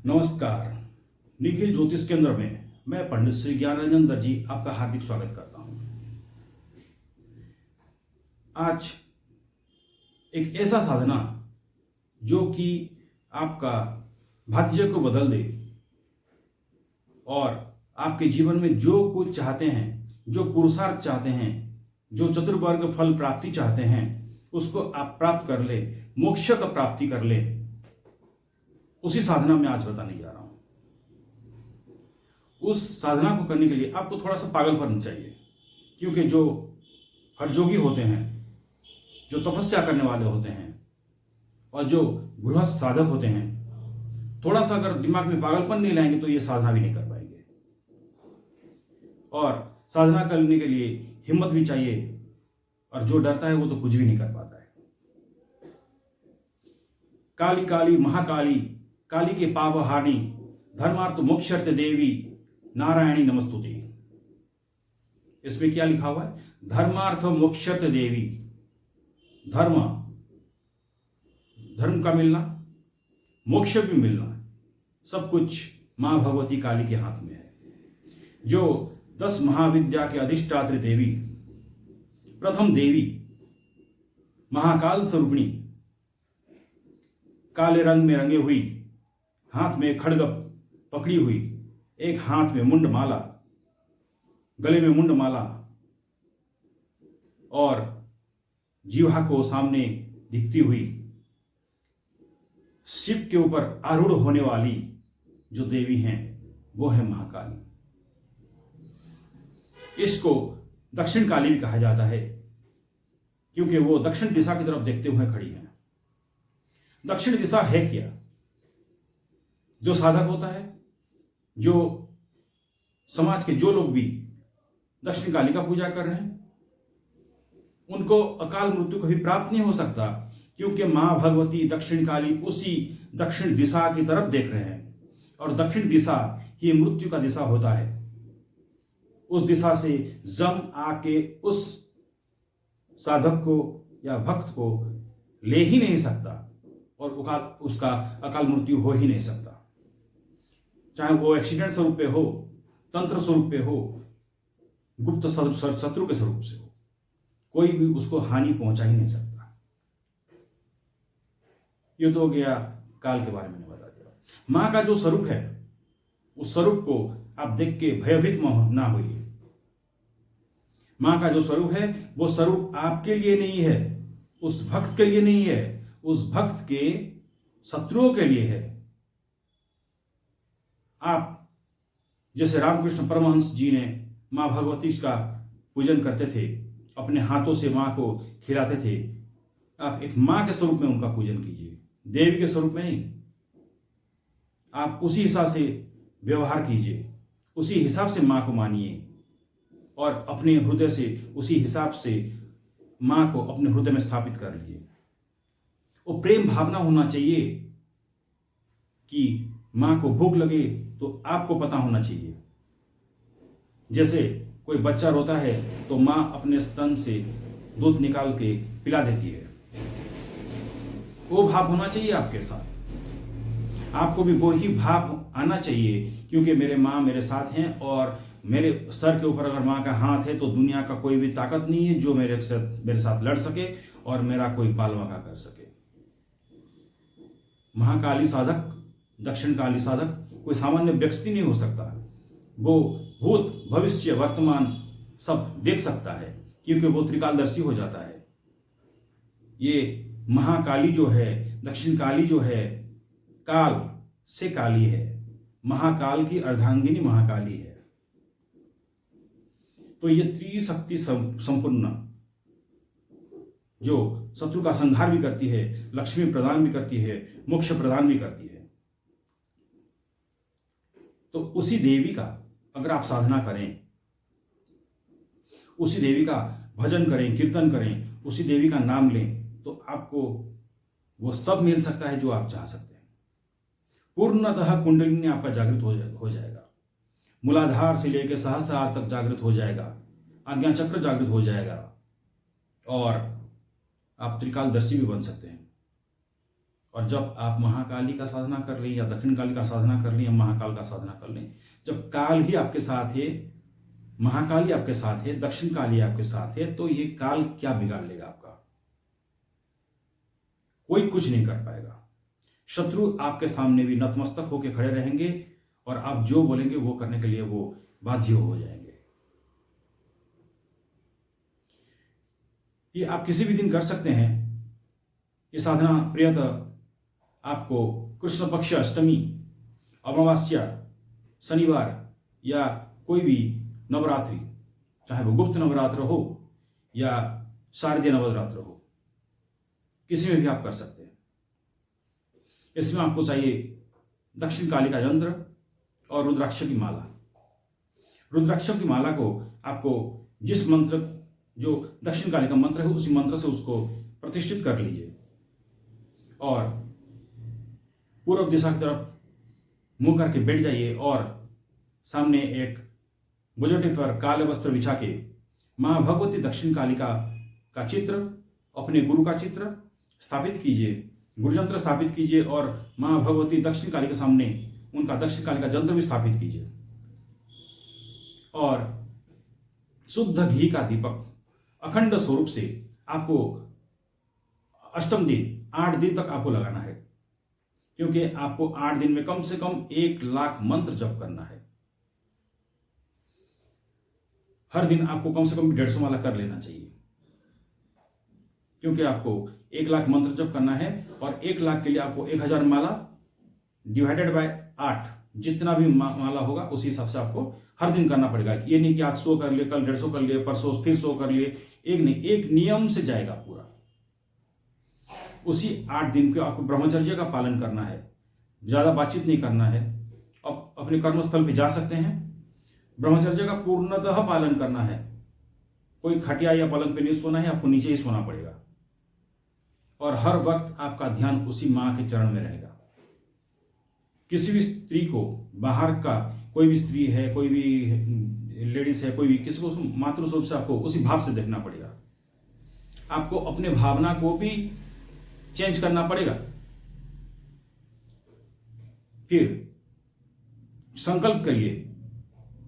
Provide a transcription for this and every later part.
नमस्कार। निखिल ज्योतिष केंद्र में मैं पंडित श्री ज्ञान रंजन दर्जी आपका हार्दिक स्वागत करता हूं। आज एक ऐसा साधना जो कि आपका भाग्य को बदल दे और आपके जीवन में जो कुछ चाहते हैं, जो पुरुषार्थ चाहते हैं, जो चतुर्वर्ग फल प्राप्ति चाहते हैं, उसको आप प्राप्त कर ले, मोक्ष का प्राप्ति कर ले। उसी साधना में आज बताने जा रहा हूं। उस साधना को करने के लिए आपको थोड़ा सा पागलपन चाहिए, क्योंकि जो हठयोगी होते हैं, जो तपस्या करने वाले होते हैं और जो गृहस्थ साधक होते हैं, थोड़ा सा अगर दिमाग में पागलपन नहीं लाएंगे तो ये साधना भी नहीं कर पाएंगे। और साधना करने के लिए हिम्मत भी चाहिए, और जो डरता है वो तो कुछ भी नहीं कर पाता है। काली काली महाकाली, काली के पावहानी, धर्मार्थ मोक्षर्थ देवी, नारायणी नमस्तुते। इसमें क्या लिखा हुआ है? धर्मार्थ मोक्षर्थ देवी। धर्म का मिलना, मोक्ष भी मिलना, सब कुछ मां भगवती काली के हाथ में है, जो 10 महाविद्या के अधिष्ठात्री देवी, प्रथम देवी, महाकाल स्वरूपिणी, काले रंग में रंगे हुई, हाथ में खड्ग पकड़ी हुई, एक हाथ में मुंडमाला, गले में मुंडमाला और जीवा को सामने दिखती हुई, शिव के ऊपर आरूढ़ होने वाली जो देवी हैं वो है महाकाली। इसको दक्षिण काली भी कहा जाता है, क्योंकि वो दक्षिण दिशा की तरफ देखते हुए खड़ी है। दक्षिण दिशा है क्या? जो साधक होता है, जो समाज के जो लोग भी दक्षिण काली का पूजा कर रहे हैं, उनको अकाल मृत्यु कभी प्राप्त नहीं हो सकता, क्योंकि मां भगवती दक्षिण काली उसी दक्षिण दिशा की तरफ देख रहे हैं, और दक्षिण दिशा ही मृत्यु का दिशा होता है। उस दिशा से जम आके उस साधक को या भक्त को ले ही नहीं सकता, और उसका अकाल मृत्यु हो ही नहीं सकता। चाहे वो एक्सीडेंट स्वरूप पे हो, तंत्र स्वरूप पे हो, गुप्त शत्रु के स्वरूप से हो, कोई भी उसको हानि पहुंचा ही नहीं सकता। ये तो हो गया काल के बारे में बता दिया। मां का जो स्वरूप है, उस स्वरूप को आप देख के भयभीत ना होइए। मां का जो स्वरूप है, वो स्वरूप आपके लिए नहीं है, उस भक्त के लिए नहीं है, उस भक्त के शत्रुओं के लिए है। आप जैसे रामकृष्ण परमहंस जी ने मां भगवती का पूजन करते थे, अपने हाथों से मां को खिलाते थे, आप एक मां के स्वरूप में उनका पूजन कीजिए, देवी के स्वरूप में नहीं। आप उसी हिसाब से व्यवहार कीजिए, उसी हिसाब से मां को मानिए, और अपने हृदय से उसी हिसाब से मां को अपने हृदय में स्थापित कर लीजिए। वो प्रेम भावना होना चाहिए कि मां को भूख लगे तो आपको पता होना चाहिए। जैसे कोई बच्चा रोता है तो मां अपने स्तन से दूध निकाल के पिला देती है, वो भाव होना चाहिए आपके साथ। आपको भी वो ही भाव आना चाहिए, क्योंकि मेरे मां मेरे साथ हैं, और मेरे सर के ऊपर अगर मां का हाथ है तो दुनिया का कोई भी ताकत नहीं है जो मेरे साथ लड़ सके और मेरा कोई पालवाका कर सके। महाकाली साधक, दक्षिण काली साधक कोई सामान्य व्यक्ति नहीं हो सकता। वो भूत भविष्य वर्तमान सब देख सकता है, क्योंकि वो त्रिकालदर्शी हो जाता है। ये महाकाली जो है, दक्षिण काली जो है, काल से काली है, महाकाल की अर्धांगिनी महाकाली है। तो ये त्रिशक्ति संपूर्ण, जो शत्रु का संहार भी करती है, लक्ष्मी प्रदान भी करती है, मोक्ष प्रदान भी करती है। तो उसी देवी का अगर आप साधना करें, उसी देवी का भजन करें, कीर्तन करें, उसी देवी का नाम लें, तो आपको वो सब मिल सकता है जो आप चाह सकते हैं। पूर्णतः कुंडलिनी आपका जागृत हो जाएगा, मूलाधार से लेकर सहस्रार तक जागृत हो जाएगा, आज्ञा चक्र जागृत हो जाएगा, और आप त्रिकालदर्शी भी बन सकते हैं। और जब आप महाकाली का साधना कर लें या दक्षिण काली का साधना कर लें या महाकाल का साधना कर लें, जब काल ही आपके साथ है, महाकाली आपके साथ है, दक्षिण काली आपके साथ है, तो ये काल क्या बिगाड़ लेगा आपका? कोई कुछ नहीं कर पाएगा। शत्रु आपके सामने भी नतमस्तक होकर खड़े रहेंगे और आप जो बोलेंगे वो करने के लिए वो बाध्य हो जाएंगे। ये आप किसी भी दिन कर सकते हैं। ये साधना प्रियतः आपको कृष्ण पक्ष अष्टमी, अमावस्या, शनिवार या कोई भी नवरात्रि, चाहे वो गुप्त नवरात्र हो या शारदीय नवरात्र हो, किसी में भी आप कर सकते हैं। इसमें आपको चाहिए दक्षिण काली का यंत्र और रुद्राक्ष की माला। रुद्राक्ष की माला को आपको जिस मंत्र, जो दक्षिण काली का मंत्र है, उसी मंत्र से उसको प्रतिष्ठित कर लीजिए और पूर्व दिशा की तरफ मुंह करके बैठ जाइए और सामने एक बुजटे पर काले वस्त्र बिछा के मां भगवती दक्षिण कालिका का चित्र, अपने गुरु का चित्र स्थापित कीजिए, गुरुजंत्र स्थापित कीजिए और मां भगवती दक्षिण काली के सामने उनका दक्षिण काली का जंत्र भी स्थापित कीजिए और शुद्ध घी का दीपक अखंड स्वरूप से आपको अष्टम दिन 8 दिन तक आपको लगाना है, क्योंकि आपको 8 दिन में कम से कम 1 लाख मंत्र जप करना है। हर दिन आपको कम से कम 150 माला कर लेना चाहिए, क्योंकि आपको 1 लाख मंत्र जप करना है और 1 लाख के लिए आपको 1000 माला डिवाइडेड बाय 8, जितना भी माला होगा उसी हिसाब से आपको हर दिन करना पड़ेगा। ये नहीं कि आज 100 कर लिए, कल 150 कर लिए, परसों फिर 100 कर लिए, एक नहीं, एक नियम से जाएगा पूरा। उसी 8 दिन को आपको ब्रह्मचर्य का पालन करना है, ज्यादा बातचीत नहीं करना है। अब अपने कर्मस्थल पे जा सकते हैं, ब्रह्मचर्य का पूर्णतः पालन करना है। कोई खटिया या पलंग पे नहीं सोना है, आपको नीचे ही सोना पड़ेगा और हर वक्त आपका ध्यान उसी मां के चरण में रहेगा। किसी भी स्त्री को, बाहर का कोई भी स्त्री है, कोई भी लेडीज है, कोई भी, किसी को मातृ स्वरूप से आपको उसी भाव से देखना पड़ेगा। आपको अपने भावना को भी चेंज करना पड़ेगा। फिर संकल्प करिए,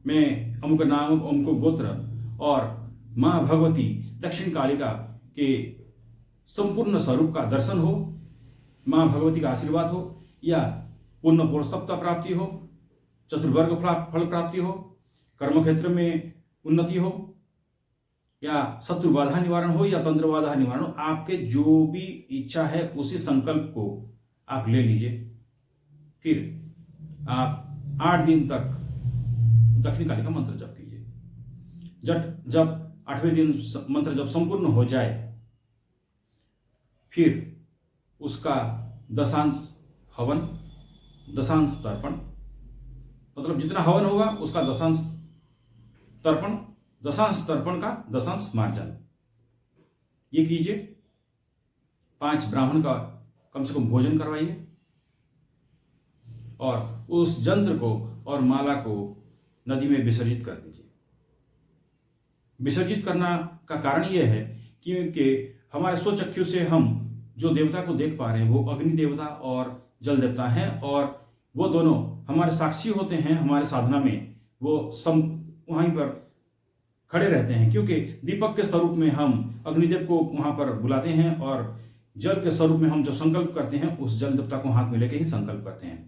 मैं अमुक नाम, अमुक गोत्र और मां भगवती दक्षिण कालिका के संपूर्ण स्वरूप का दर्शन हो, मां भगवती का आशीर्वाद हो या पूर्ण पुरुषत्व प्राप्ति हो, चतुर्वर्ग फल प्राप्ति हो, कर्म क्षेत्र में उन्नति हो या शत्रु बाधा निवारण हो या तंत्र बाधा निवारण हो, आपके जो भी इच्छा है उसी संकल्प को आप ले लीजिए। फिर आप 8 दिन तक दक्षिण काली का मंत्र जप कीजिए। जब 8वें दिन मंत्र जब संपूर्ण हो जाए, फिर उसका दशांश हवन, दशांश तर्पण, मतलब जितना हवन होगा उसका दशांश तर्पण, दशांश तर्पण का दशांश मार्जन, ये कीजिए। 5 ब्राह्मण का कम से कम भोजन करवाइए और उस जंत्र को और माला को नदी में विसर्जित कर दीजिए। विसर्जित करना का कारण यह है क्योंकि हमारे स्वचक्षु से हम जो देवता को देख पा रहे हैं वो अग्नि देवता और जल देवता हैं और वो दोनों हमारे साक्षी होते हैं। हमारे साधना में वो वहीं पर खड़े रहते हैं, क्योंकि दीपक के स्वरूप में हम अग्निदेव को वहां पर बुलाते हैं और जल के स्वरूप में हम जो संकल्प करते हैं उस जल देवता को हाथ में लेके ही संकल्प करते हैं।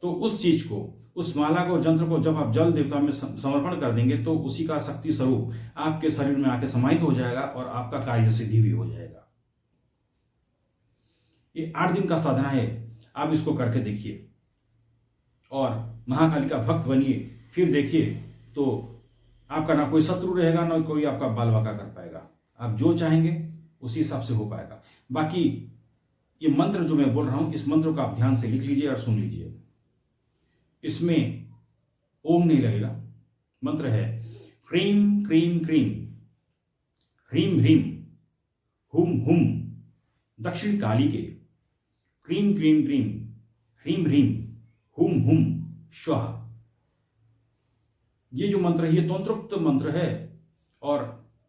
तो उस चीज को, उस माला को, जंत्र को जब आप जल देवता में समर्पण कर देंगे तो उसी का शक्ति स्वरूप आपके शरीर में आके समाहित हो जाएगा और आपका कार्य सिद्धि भी हो जाएगा। ये 8 दिन का साधना है, आप इसको करके देखिए और महाकाली का भक्त बनिए। फिर देखिए तो आपका ना कोई शत्रु रहेगा, ना कोई आपका बाल बाका कर पाएगा। आप जो चाहेंगे उसी हिसाब से हो पाएगा। बाकी ये मंत्र जो मैं बोल रहा हूं, इस मंत्र को आप ध्यान से लिख लीजिए और सुन लीजिए। इसमें ओम नहीं लगेगा। मंत्र है क्रीम क्रीम क्रीम, ह्रीम ह्रीम, हुम हुम, दक्षिण काली के, क्रीम क्रीम क्रीम, ह्रीम ह्रीम, हुम हुम, स्वाहा। ये जो मंत्र है ये तंत्रोक्त मंत्र है और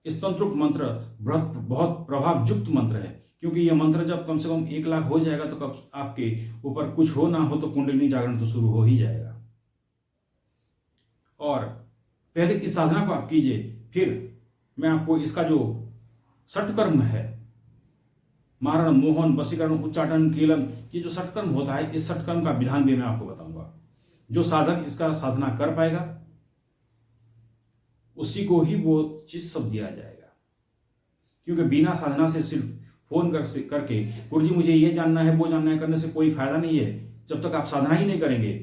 इस तंत्रोक्त मंत्र बहुत प्रभावयुक्त मंत्र है, क्योंकि यह मंत्र जब कम से कम 1 लाख हो जाएगा तो कब आपके ऊपर कुछ हो ना हो तो कुंडलिनी जागरण तो शुरू हो ही जाएगा। और पहले इस साधना को आप कीजिए, फिर मैं आपको इसका जो षटकर्म है, मारण, मोहन, वशीकरण, उच्चाटन, कीलन, ये जो षटकर्म होता है, इस षटकर्म का विधान भी मैं आपको बताऊंगा। जो साधक इसका साधना कर पाएगा उसी को ही वो चीज सब दिया जाएगा। क्योंकि बिना साधना से सिर्फ फोन करके गुरु जी मुझे ये जानना है वो जानना है करने से कोई फायदा नहीं है। जब तक आप साधना ही नहीं करेंगे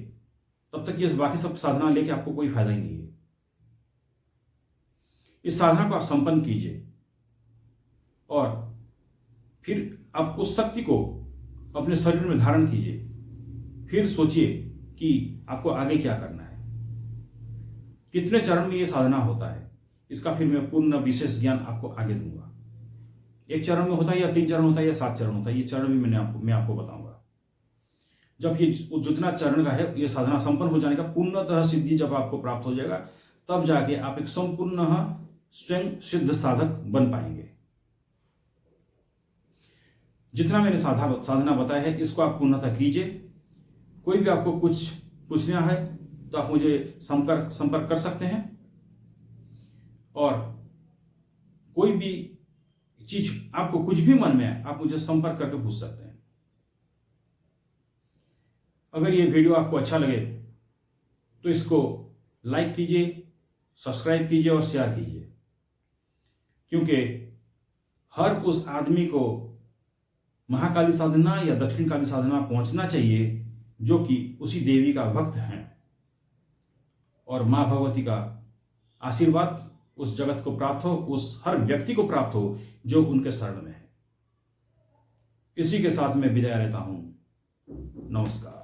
तब तक ये बाकी सब साधना लेके आपको कोई फायदा ही नहीं है। इस साधना को आप संपन्न कीजिए और फिर आप उस शक्ति को अपने शरीर में धारण कीजिए। फिर सोचिए कि आपको आगे क्या करना है, कितने चरण में यह साधना होता है, इसका फिर मैं पूर्ण विशेष ज्ञान आपको आगे दूंगा। 1 चरण में होता है या 3 चरण होता है या 7 चरण होता है, ये चरण भी मैं आपको बताऊंगा। जब ये जितना चरण का है ये साधना संपन्न हो जाने का पूर्णतः सिद्धि जब आपको प्राप्त हो जाएगा तब जाके आप एक संपूर्ण स्वयं सिद्ध साधक बन पाएंगे। जितना मैंने साधना बताया है इसको आप पूर्णतः कीजिए। कोई भी आपको कुछ पूछना है तो आप मुझे संपर्क कर सकते हैं और कोई भी चीज आपको कुछ भी मन में है आप मुझे संपर्क करके पूछ सकते हैं। अगर ये वीडियो आपको अच्छा लगे तो इसको लाइक कीजिए, सब्सक्राइब कीजिए और शेयर कीजिए, क्योंकि हर उस आदमी को महाकाली साधना या दक्षिणकाली साधना पहुंचना चाहिए जो कि उसी देवी का भक्त हैं और मां भगवती का आशीर्वाद उस जगत को प्राप्त हो, उस हर व्यक्ति को प्राप्त हो जो उनके शरण में है। इसी के साथ मैं विदाई लेता हूं। नमस्कार।